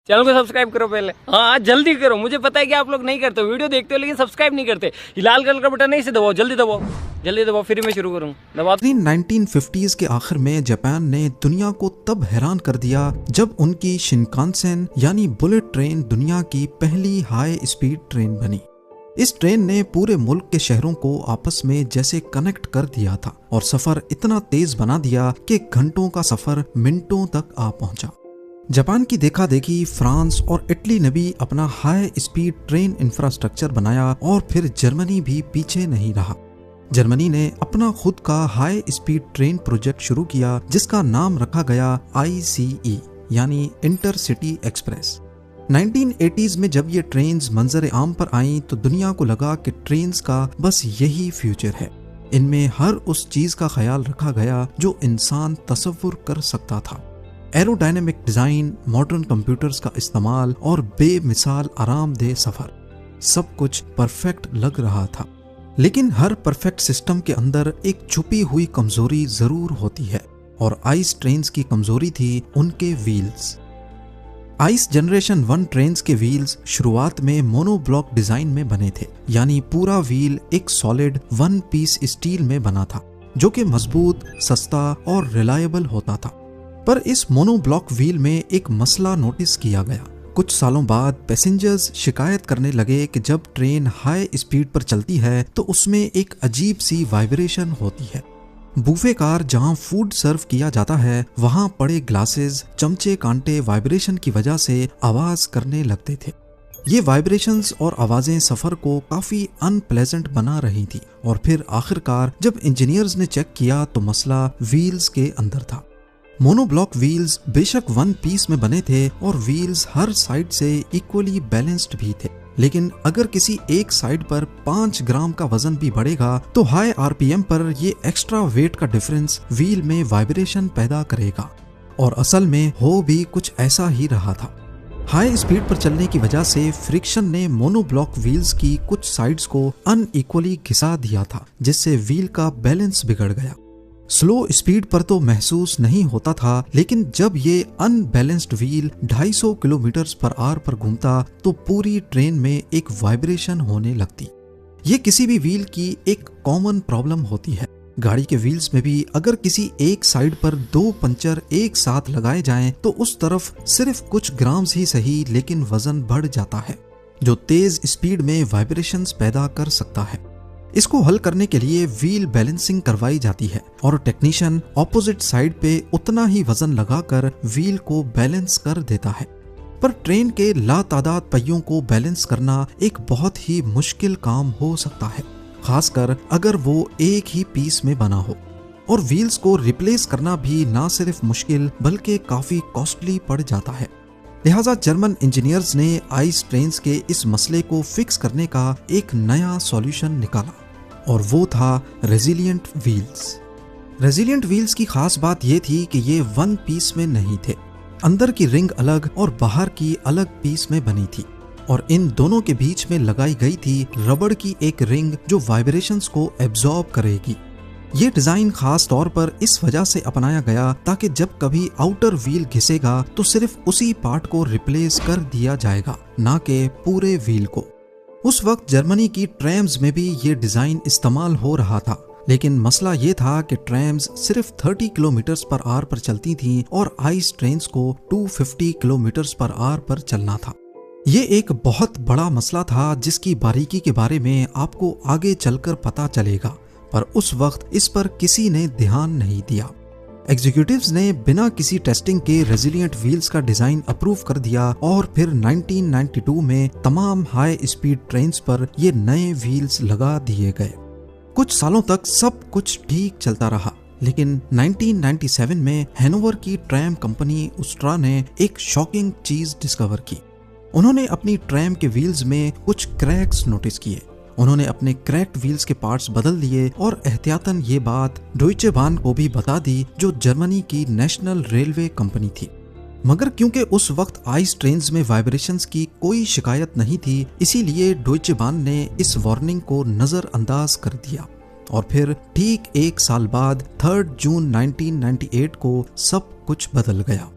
Channel को subscribe करो पहले। हाँ जल्दी करो, मुझे पता है कि आप लोग नहीं करते हो, वीडियो देखते हो लेकिन सब्सक्राइब नहीं करते। ये लाल कलर का बटन नहीं से दबाओ, जल्दी दबाओ, जल्दी दबाओ, फिर मैं शुरू करूँ। दबाओ। 1950s के आखिर में जापान ने दुनिया को तब हैरान कर दिया जब उनकी शिनकानसेन यानी बुलेट ट्रेन दुनिया की पहली हाई स्पीड ट्रेन बनी। इस ट्रेन ने पूरे मुल्क के शहरों को आपस में जैसे कनेक्ट कर दिया था और सफर इतना तेज बना दिया कि घंटों का सफर मिनटों तक आ पहुंचा। जापान की देखा देखी फ्रांस और इटली ने भी अपना हाई स्पीड ट्रेन इंफ्रास्ट्रक्चर बनाया और फिर जर्मनी भी पीछे नहीं रहा। जर्मनी ने अपना खुद का हाई स्पीड ट्रेन प्रोजेक्ट शुरू किया जिसका नाम रखा गया ICE यानी इंटरसिटी एक्सप्रेस। 1980s में जब ये ट्रेन्स मंजर आम पर आईं तो दुनिया को लगा कि ट्रेन्स का बस यही फ्यूचर है। इनमें हर उस चीज का ख्याल रखा गया जो इंसान तसव्वुर कर सकता था। एरोडायनेमिक डिजाइन, मॉडर्न कंप्यूटर्स का इस्तेमाल और बेमिसाल आरामदेह सफर, सब कुछ परफेक्ट लग रहा था। लेकिन हर परफेक्ट सिस्टम के अंदर एक छुपी हुई कमजोरी जरूर होती है और आइस ट्रेन्स की कमजोरी थी उनके व्हील्स। आइस जनरेशन 1 ट्रेन्स के व्हील्स शुरुआत में मोनोब्लॉक डिजाइन में बने थे, यानी पूरा व्हील एक सॉलिड 1 पीस स्टील में बना था जो कि मजबूत, सस्ता और रिलायबल होता था। पर इस मोनोब्लॉक व्हील में एक मसला नोटिस किया गया। कुछ सालों बाद पैसेंजर्स शिकायत करने लगे कि जब ट्रेन हाई स्पीड पर चलती है तो उसमें एक अजीब सी वाइब्रेशन होती है। बुफे कार जहां फूड सर्व किया जाता है वहां पड़े ग्लासेस, चमचे, कांटे वाइब्रेशन की वजह से आवाज करने लगते थे। ये वाइब्रेशंस और आवाजें सफर को काफी अनप्लेजेंट बना रही थी और फिर आखिरकार जब इंजीनियर्स ने चेक किया तो मसला व्हील्स के अंदर था। मोनोब्लॉक व्हील्स बेशक 1 पीस में बने थे और व्हील्स हर साइड से इक्वली बैलेंस्ड भी थे, लेकिन अगर किसी एक साइड पर 5 ग्राम का वजन भी बढ़ेगा तो हाई RPM पर ये एक्स्ट्रा वेट का डिफरेंस व्हील में वाइब्रेशन पैदा करेगा। और असल में हो भी कुछ ऐसा ही रहा था। हाई स्पीड पर चलने की वजह से फ्रिक्शन ने मोनोब्लॉक व्हील्स की कुछ साइड्स को अनइक्वली घिसा दिया था जिससे व्हील का बैलेंस बिगड़ गया। स्लो स्पीड पर तो महसूस नहीं होता था, लेकिन जब ये unbalanced wheel 250 kilometre per hour पर घूमता तो पूरी ट्रेन में एक वाइब्रेशन होने लगती। ये किसी भी व्हील की एक कॉमन प्रॉब्लम होती है। गाड़ी के व्हील्स में भी अगर किसी एक साइड पर 2 पंचर एक साथ लगाए जाएं तो उस तरफ सिर्फ कुछ ग्राम्स ही सही लेकिन वजन बढ़ जाता है जो तेज स्पीड में वाइब्रेशंस पैदा कर सकता है। इसको हल करने के लिए व्हील बैलेंसिंग करवाई जाती है और टेक्नीशियन ऑपोजिट साइड पे उतना ही वजन लगाकर व्हील को बैलेंस कर देता है। पर ट्रेन के लातादाद पहियों को बैलेंस करना एक बहुत ही मुश्किल काम हो सकता है, खासकर अगर वो एक ही पीस में बना हो। और व्हील्स को रिप्लेस करना भी ना सिर्फ मुश्किल बल्कि काफी कॉस्टली पड़ जाता है। लिहाजा जर्मन इंजीनियर्स ने आइस ट्रेन्स के इस मसले को फिक्स करने का एक नया सॉल्यूशन निकाला और वो था रेजिलिएंट व्हील्स। रेजिलिएंट व्हील्स की खास बात ये थी कि ये 1 पीस में नहीं थे। अंदर की रिंग अलग और बाहर की अलग पीस में बनी थी और इन दोनों के बीच में लगाई गई थी रबड़ की एक रिंग जो वाइब्रेशंस को एब्जॉर्ब करेगी। ये डिजाइन खास तौर पर इस वजह से अपनाया गया ताकि जब कभी आउटर व्हील घिसेगा तो सिर्फ उसी पार्ट को रिप्लेस कर दिया जाएगा, ना कि पूरे व्हील को। उस वक्त जर्मनी की ट्रैम्स में भी ये डिजाइन इस्तेमाल हो रहा था, लेकिन मसला ये था कि ट्रैम्स सिर्फ 30 किलोमीटर पर आवर पर चलती थीं और आइस ट्रेन्स को 250 किलोमीटर पर आवर पर चलना था। ये एक बहुत बड़ा मसला था जिसकी बारीकी के बारे में आपको आगे चलकर पता चलेगा, पर उस वक्त इस पर किसी ने ध्यान नहीं दिया। एग्जीक्यूटिव्स ने बिना किसी टेस्टिंग के रेजिलिएंट व्हील्स का डिजाइन अप्रूव कर दिया और फिर 1992 में तमाम हाई स्पीड ट्रेन्स पर ये नए व्हील्स लगा दिए गए। कुछ सालों तक सब कुछ ठीक चलता रहा, लेकिन 1997 में हैनोवर की ट्रैम कंपनी उस्ट्रा ने एक शॉकिंग चीज डिस्कवर की। उन्होंने अपनी ट्रैम के व्हील्स में कुछ क्रैक्स नोटिस किए। उन्होंने अपने क्रैक्ड व्हील्स के पार्ट्स बदल दिए और एहतियातन ये बात डॉयचे बाहन को भी बता दी जो जर्मनी की नेशनल रेलवे कंपनी थी। मगर क्योंकि उस वक्त आइस ट्रेन्स में वाइब्रेशंस की कोई शिकायत नहीं थी, इसीलिए डॉयचे बाहन ने इस वार्निंग को नजरअंदाज कर दिया और फिर ठीक 1 साल बाद 3 जून 1998 को सब कुछ बदल गया।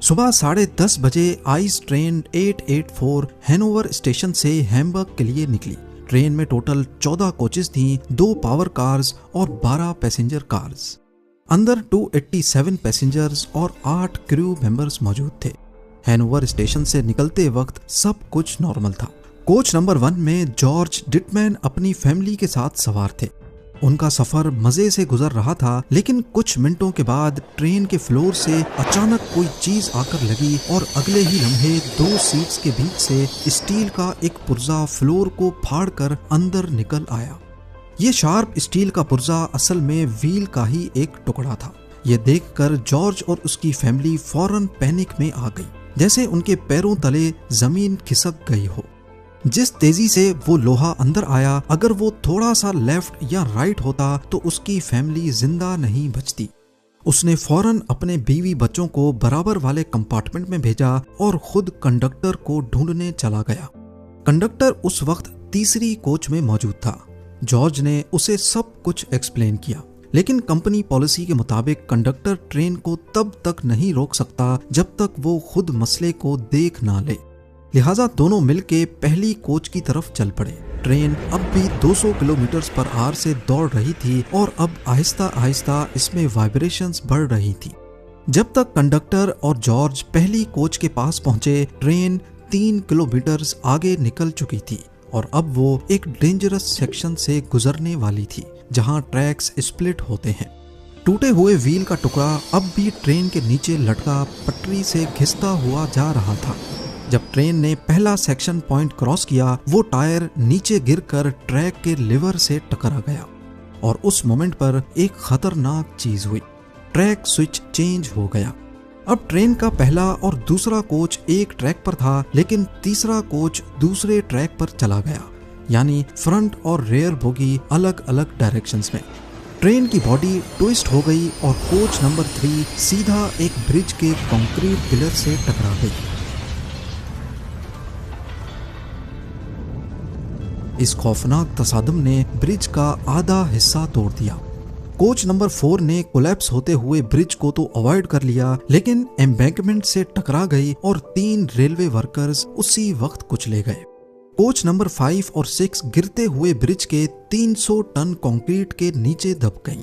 सुबह 10:30 बजे आइस ट्रेन 884 हैनोवर स्टेशन से हैम्बर्ग के लिए निकली। ट्रेन में टोटल 14 कोचेस थीं, 2 पावर कार्स और 12 पैसेंजर कार्स। अंदर 287 पैसेंजर्स और 8 क्रू मेंबर्स मौजूद थे। हैनोवर स्टेशन से निकलते वक्त सब कुछ नॉर्मल था। कोच नंबर 1 में जॉर्ज डिटमैन अपनी फैमिली के साथ सवार थे। उनका सफर मजे से गुजर रहा था, लेकिन कुछ मिनटों के बाद ट्रेन के फ्लोर से अचानक कोई चीज आकर लगी और अगले ही लम्हे 2 सीट्स के बीच से स्टील का एक पुर्जा फ्लोर को फाड़कर अंदर निकल आया। ये शार्प स्टील का पुर्जा असल में व्हील का ही एक टुकड़ा था। ये देखकर जॉर्ज और उसकी फैमिली फौरन पैनिक में आ गई, जैसे उनके पैरों तले जमीन खिसक गई हो। जिस तेजी से वो लोहा अंदर आया, अगर वो थोड़ा सा लेफ्ट या राइट होता तो उसकी फैमिली जिंदा नहीं बचती। उसने फौरन अपने बीवी बच्चों को बराबर वाले कंपार्टमेंट में भेजा और खुद कंडक्टर को ढूंढने चला गया। कंडक्टर उस वक्त तीसरी कोच में मौजूद था। जॉर्ज ने उसे सब कुछ एक्सप्लेन किया, लेकिन कंपनी पॉलिसी के मुताबिक कंडक्टर ट्रेन को तब तक नहीं रोक सकता जब तक वो खुद मसले को देख ना ले। लिहाजा दोनों मिलके पहली कोच की तरफ चल पड़े। ट्रेन अब भी 200 किलोमीटर पर आवर से दौड़ रही थी और अब आहिस्ता आहिस्ता इसमें वाइब्रेशंस बढ़ रही थी। जब तक कंडक्टर और जॉर्ज पहली कोच के पास पहुंचे, ट्रेन 3 किलोमीटर आगे निकल चुकी थी और अब वो एक डेंजरस सेक्शन से गुजरने वाली थी, जहां ट्रैक्स स्प्लिट होते हैं। टूटे हुए व्हील का टुकड़ा अब भी ट्रेन के नीचे लटका पटरी से घिसता हुआ जा रहा था। जब ट्रेन ने पहला सेक्शन पॉइंट क्रॉस किया, वो टायर नीचे गिरकर ट्रैक के लिवर से टकरा गया और उस मोमेंट पर एक खतरनाक चीज हुई। ट्रैक स्विच चेंज हो गया। अब ट्रेन का पहला और दूसरा कोच एक ट्रैक पर था, लेकिन तीसरा कोच दूसरे ट्रैक पर चला गया, यानी फ्रंट और रेयर बोगी अलग अलग डायरेक्शंस में। ट्रेन की बॉडी ट्विस्ट हो गई और कोच नंबर 3 सीधा एक ब्रिज के कंक्रीट पिलर से टकरा गई। इस खौफनाक तसादम ने ब्रिज का आधा हिस्सा तोड़ दिया। कोच नंबर 4 ने कोलैप्स होते हुए ब्रिज को तो अवॉइड कर लिया, लेकिन एम्बैंकमेंट से टकरा गई और 3 रेलवे वर्कर्स उसी वक्त कुचले गए। कोच नंबर 5 और 6 गिरते हुए ब्रिज के 300 टन कंक्रीट के नीचे दब गईं।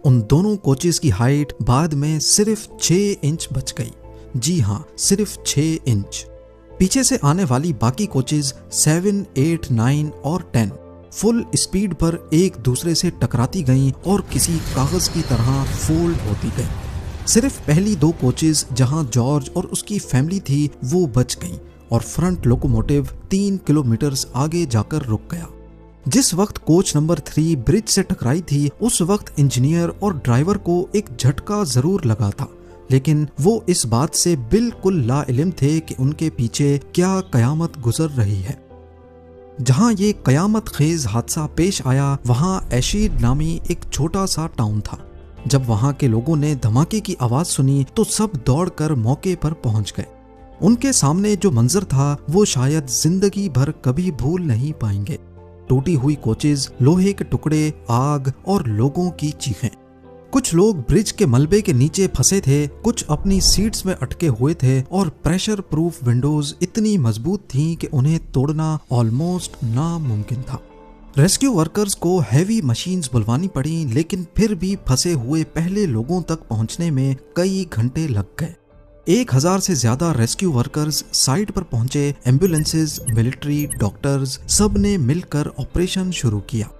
उन दोनों कोचेस की हाइट बाद में सिर्फ 6 इंच बच गई। जी हाँ, सिर्फ 6 इंच। पीछे से आने वाली बाकी कोचेस 7, 8, 9 और 10 फुल स्पीड पर एक दूसरे से टकराती गईं और किसी कागज की तरह फोल्ड होती गईं। सिर्फ पहली 2 कोचेस जहां जॉर्ज और उसकी फैमिली थी वो बच गईं और फ्रंट लोकोमोटिव 3 किलोमीटर आगे जाकर रुक गया। जिस वक्त कोच नंबर 3 ब्रिज से टकराई थी, उस वक्त इंजीनियर और ड्राइवर को एक झटका जरूर लगा था, लेकिन वो इस बात से बिल्कुल लाइल्म थे कि उनके पीछे क्या कयामत गुजर रही है। जहां ये कयामत खेज हादसा पेश आया, वहां एशीड नामी एक छोटा सा टाउन था। जब वहां के लोगों ने धमाके की आवाज सुनी तो सब दौड़कर मौके पर पहुंच गए। उनके सामने जो मंजर था वो शायद जिंदगी भर कभी भूल नहीं पाएंगे। टूटी हुई कोचेज, लोहे के टुकड़े, आग और लोगों की चीखें। कुछ लोग ब्रिज के मलबे के नीचे फंसे थे, कुछ अपनी सीट्स में अटके हुए थे और प्रेशर प्रूफ विंडोज इतनी मजबूत थीं कि उन्हें तोड़ना ऑलमोस्ट नामुमकिन था। रेस्क्यू वर्कर्स को हैवी मशीन्स बुलवानी पड़ी, लेकिन फिर भी फंसे हुए पहले लोगों तक पहुंचने में कई घंटे लग गए। 1000 से ज्यादा रेस्क्यू वर्कर्स साइट पर पहुंचे। एम्बुलेंसेज, मिलिट्री, डॉक्टर्स सब ने मिलकर ऑपरेशन शुरू किया।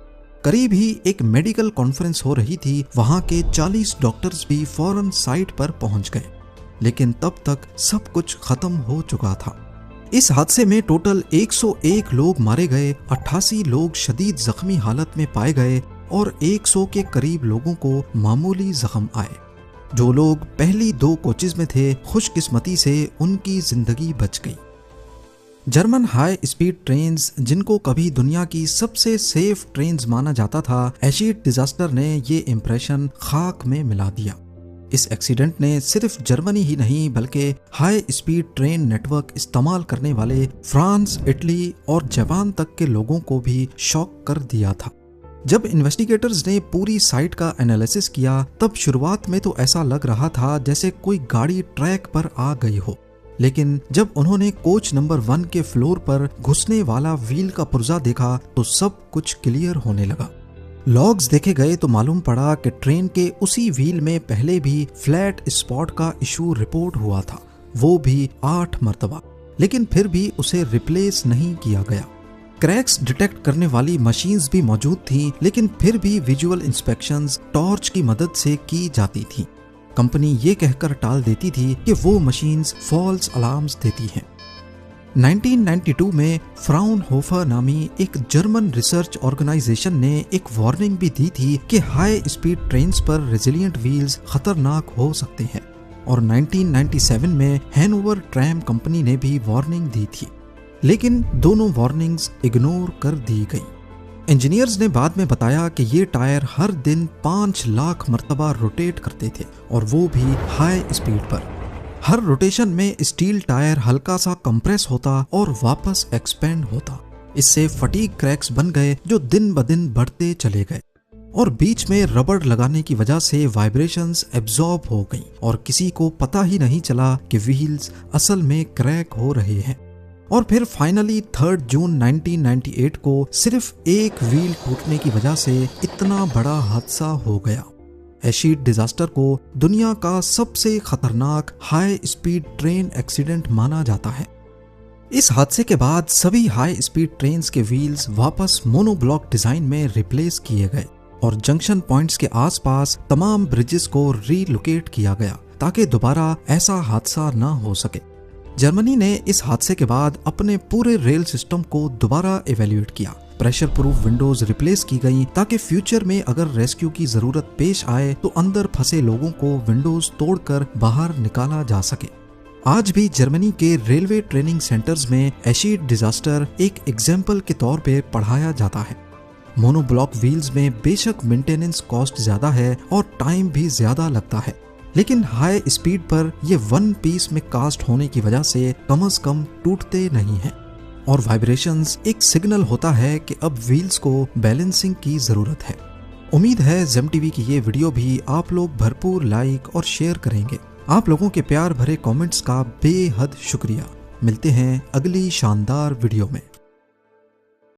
करीब ही एक मेडिकल कॉन्फ्रेंस हो रही थी। वहां के 40 डॉक्टर्स भी फौरन साइट पर पहुंच गए, लेकिन तब तक सब कुछ खत्म हो चुका था। इस हादसे में टोटल 101 लोग मारे गए, 88 लोग शदीद जख्मी हालत में पाए गए और 100 के करीब लोगों को मामूली जख्म आए। जो लोग पहली 2 कोचेज में थे, खुशकिस्मती से उनकी जिंदगी बच गई। जर्मन हाई स्पीड ट्रेन्स, जिनको कभी दुनिया की सबसे सेफ ट्रेन्स माना जाता था, एशीड डिजास्टर ने ये इंप्रेशन खाक में मिला दिया। इस एक्सीडेंट ने सिर्फ जर्मनी ही नहीं बल्कि हाई स्पीड ट्रेन नेटवर्क इस्तेमाल करने वाले फ्रांस, इटली और जापान तक के लोगों को भी शॉक कर दिया था। जब इन्वेस्टिगेटर्स ने पूरी साइट का एनालिसिस किया तब शुरुआत में तो ऐसा लग रहा था जैसे कोई गाड़ी ट्रैक पर आ गई हो, लेकिन जब उन्होंने कोच नंबर 1 के फ्लोर पर घुसने वाला व्हील का पुर्जा देखा तो सब कुछ क्लियर होने लगा। लॉग्स देखे गए तो मालूम पड़ा कि ट्रेन के उसी व्हील में पहले भी फ्लैट स्पॉट का इशू रिपोर्ट हुआ था, वो भी 8 मरतबा, लेकिन फिर भी उसे रिप्लेस नहीं किया गया। क्रैक्स डिटेक्ट करने वाली मशीन्स भी मौजूद थीं, लेकिन फिर भी विजुअल इंस्पेक्शंस टॉर्च की मदद से की जाती थी। कंपनी ये कहकर टाल देती थी कि वो मशीन्स फॉल्स अलार्म्स देती हैं। 1992 में फ्राउनहोफर नामी एक जर्मन रिसर्च ऑर्गेनाइजेशन ने एक वार्निंग भी दी थी कि हाई स्पीड ट्रेन्स पर रेजिलिएंट व्हील्स खतरनाक हो सकते हैं, और 1997 में हैनोवर ट्रैम कंपनी ने भी वार्निंग दी थी, लेकिन दोनों वार्निंग्स इग्नोर कर दी गई। इंजीनियर्स ने बाद में बताया कि ये टायर हर दिन 5 लाख मरतबा रोटेट करते थे, और वो भी हाई स्पीड पर। हर रोटेशन में स्टील टायर हल्का सा कंप्रेस होता और वापस एक्सपेंड होता। इससे फटीग क्रैक्स बन गए जो दिन ब दिन बढ़ते चले गए, और बीच में रबड़ लगाने की वजह से वाइब्रेशंस एब्जॉर्ब हो गई और किसी को पता ही नहीं चला कि व्हील्स असल में क्रैक हो रहे हैं। और फिर फाइनली 3 जून 1998 को सिर्फ एक व्हील टूटने की वजह से इतना बड़ा हादसा हो गया। एशिड डिजास्टर को दुनिया का सबसे खतरनाक हाई स्पीड ट्रेन एक्सीडेंट माना जाता है। इस हादसे के बाद सभी हाई स्पीड ट्रेन्स के व्हील्स वापस मोनोब्लॉक डिजाइन में रिप्लेस किए गए और जंक्शन पॉइंट्स के आसपास तमाम ब्रिजेस को रीलोकेट किया गया ताकि दोबारा ऐसा हादसा न हो सके। जर्मनी ने इस हादसे के बाद अपने पूरे रेल सिस्टम को दोबारा इवैल्यूएट किया। प्रेशर प्रूफ विंडोज रिप्लेस की गई ताकि फ्यूचर में अगर रेस्क्यू की जरूरत पेश आए तो अंदर फंसे लोगों को विंडोज तोड़कर बाहर निकाला जा सके। आज भी जर्मनी के रेलवे ट्रेनिंग सेंटर्स में एशिड डिजास्टर एक एग्जाम्पल के तौर पे पढ़ाया जाता है। मोनोब्लॉक व्हील्स में बेशक मेंटेनेंस कॉस्ट ज्यादा है और टाइम भी ज्यादा लगता है, लेकिन हाई स्पीड पर ये 1 पीस में कास्ट होने की वजह से कम से कम टूटते नहीं हैं, और वाइब्रेशंस एक सिग्नल होता है कि अब व्हील्स को बैलेंसिंग की जरूरत है। उम्मीद है जेम टीवी की ये वीडियो भी आप लोग भरपूर लाइक और शेयर करेंगे। आप लोगों के प्यार भरे कमेंट्स का बेहद शुक्रिया। मिलते हैं अगली शानदार वीडियो में।